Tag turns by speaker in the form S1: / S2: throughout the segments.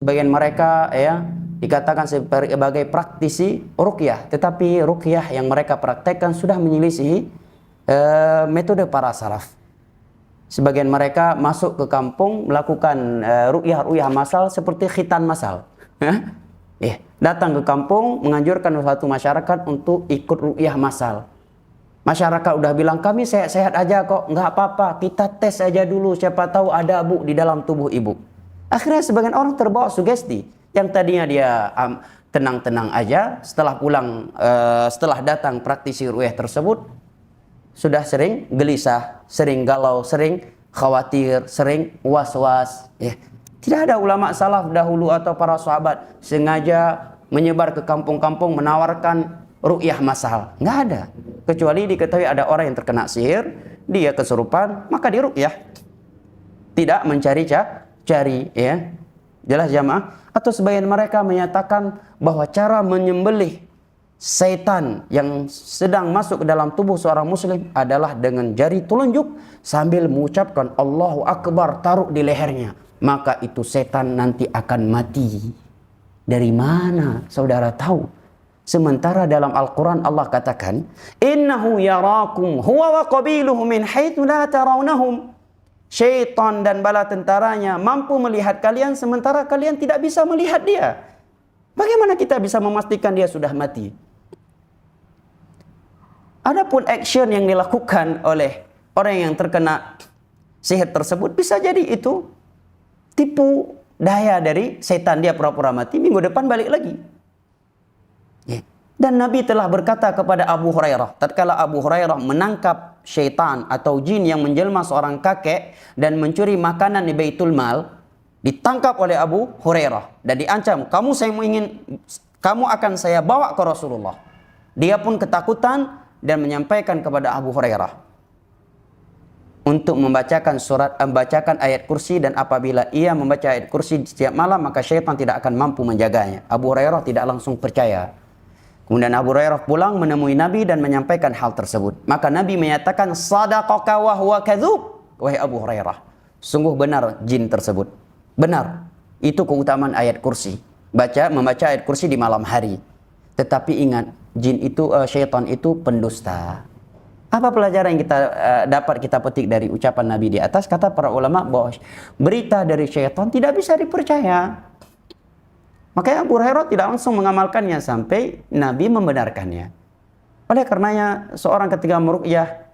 S1: Sebagian mereka ya dikatakan sebagai praktisi ruqyah, tetapi ruqyah yang mereka praktekkan sudah menyelisihi metode para salaf. Sebagian mereka masuk ke kampung melakukan ruqyah massal seperti khitan massal. Datang ke kampung menganjurkan suatu masyarakat untuk ikut ruqyah massal. Masyarakat udah bilang kami sehat-sehat aja kok, nggak apa-apa, kita tes aja dulu, siapa tahu ada abu di dalam tubuh ibu. Akhirnya sebagian orang terbawa sugesti, yang tadinya dia tenang-tenang aja, setelah pulang, setelah datang praktisi ruqyah tersebut, sudah sering gelisah, sering galau, sering khawatir, sering was-was. Tidak ada ulama salaf dahulu atau para sahabat sengaja menyebar ke kampung-kampung menawarkan ruqyah massal. Nggak ada. Kecuali diketahui ada orang yang terkena sihir, dia kesurupan, maka diruqyah. Tidak mencari-cari, ya. Jelas jamaah? Atau sebagian mereka menyatakan bahwa cara menyembelih setan yang sedang masuk ke dalam tubuh seorang muslim adalah dengan jari telunjuk sambil mengucapkan Allahu Akbar, taruh di lehernya. Maka itu setan nanti akan mati. Dari mana saudara tahu? Sementara dalam Al-Quran Allah katakan, innahu yarakum huwa wa qabiluhu min haitsu la tarawnahum. Syaitan dan bala tentaranya mampu melihat kalian sementara kalian tidak bisa melihat dia. Bagaimana kita bisa memastikan dia sudah mati? Adapun action yang dilakukan oleh orang yang terkena sihir tersebut bisa jadi itu tipu daya dari setan, dia pura-pura mati, minggu depan balik lagi. Dan Nabi telah berkata kepada Abu Hurairah, tatkala Abu Hurairah menangkap syaitan atau jin yang menjelma seorang kakek dan mencuri makanan di Baitul Mal, ditangkap oleh Abu Hurairah dan diancam, kamu akan saya bawa ke Rasulullah. Dia pun ketakutan dan menyampaikan kepada Abu Hurairah untuk membacakan ayat kursi, dan apabila ia membaca ayat kursi setiap malam maka syaitan tidak akan mampu menjaganya. Abu Hurairah tidak langsung percaya. Kemudian Abu Hurairah pulang menemui Nabi dan menyampaikan hal tersebut. Maka Nabi menyatakan, sadaqaka wa huwa kadzub. Wahai Abu Hurairah, sungguh benar jin tersebut. Benar. Itu keutamaan ayat kursi. Membaca ayat kursi di malam hari. Tetapi ingat, jin itu, syaitan itu pendusta. Apa pelajaran yang dapat kita petik dari ucapan Nabi di atas? Kata para ulama bahwa berita dari syaitan tidak bisa dipercaya. Makanya Abu Hurairah tidak langsung mengamalkannya sampai Nabi membenarkannya. Oleh karenanya seorang ketika meruqyah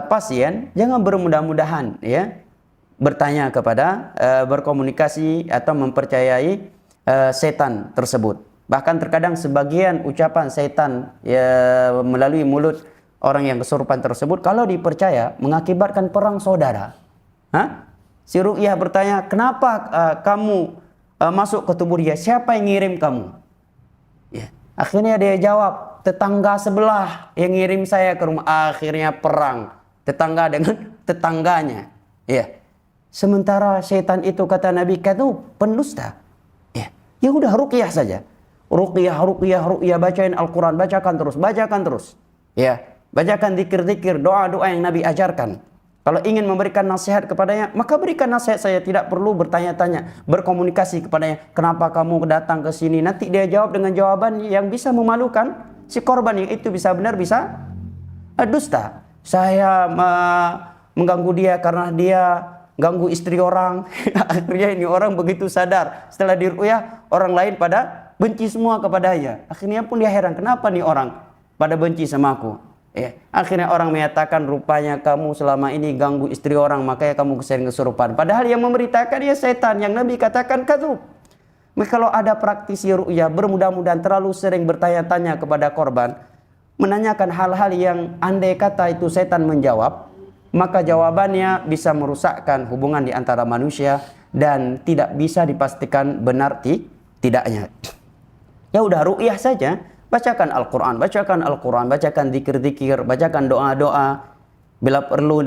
S1: pasien jangan bermudah-mudahan ya bertanya kepada berkomunikasi atau mempercayai setan tersebut. Bahkan terkadang sebagian ucapan setan ya, melalui mulut orang yang kesurupan tersebut kalau dipercaya mengakibatkan perang saudara. Si ruqyah bertanya, kenapa kamu masuk ke tubuh dia, siapa yang ngirim kamu? Akhirnya dia jawab, tetangga sebelah yang ngirim saya ke rumah. Akhirnya perang tetangga dengan tetangganya. Sementara setan itu kata Nabi kadzub, pendusta. Ya udah ruqyah saja. Ruqyah, bacain Al-Quran, bacakan terus. Bacakan zikir-zikir, doa-doa yang Nabi ajarkan. Kalau ingin memberikan nasihat kepadanya, maka berikan nasihat saya. Tidak perlu bertanya-tanya, berkomunikasi kepadanya. Kenapa kamu datang ke sini? Nanti dia jawab dengan jawaban yang bisa memalukan si korban, yang itu bisa benar, bisa dusta. Saya mengganggu dia karena dia ganggu istri orang. Akhirnya ini orang begitu sadar. Setelah diruqyah, orang lain pada benci semua kepadanya. Akhirnya pun dia heran, kenapa nih orang pada benci sama aku? Akhirnya orang menyatakan, rupanya kamu selama ini ganggu istri orang, makanya kamu sering kesurupan. Padahal yang memberitakan dia setan, yang Nabi katakan kadzub. Maka kalau ada praktisi ruqyah bermudah-mudahan terlalu sering bertanya-tanya kepada korban, menanyakan hal-hal yang andai kata itu setan menjawab, maka jawabannya bisa merusakkan hubungan di antara manusia dan tidak bisa dipastikan benar tidaknya. Ya udah ruqyah saja. Bacakan Al-Quran, bacakan zikir-zikir, bacakan doa-doa. Bila perlu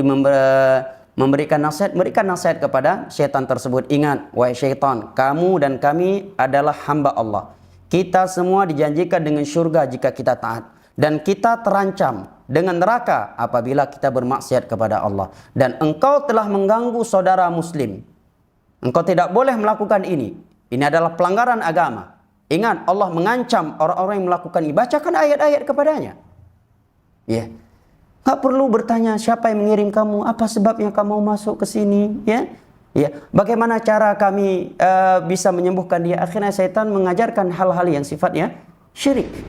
S1: memberikan nasihat, berikan nasihat kepada syaitan tersebut. Ingat, wahai syaitan, kamu dan kami adalah hamba Allah. Kita semua dijanjikan dengan syurga jika kita taat. Dan kita terancam dengan neraka apabila kita bermaksiat kepada Allah. Dan engkau telah mengganggu saudara muslim. Engkau tidak boleh melakukan ini. Ini adalah pelanggaran agama. Ingat, Allah mengancam orang-orang yang melakukan ini. Bacakan ayat-ayat kepadanya. Ya. Nggak perlu bertanya siapa yang mengirim kamu, apa sebabnya kamu masuk ke sini, ya. Ya, bagaimana cara kami bisa menyembuhkan dia? Akhirnya setan mengajarkan hal-hal yang sifatnya syirik.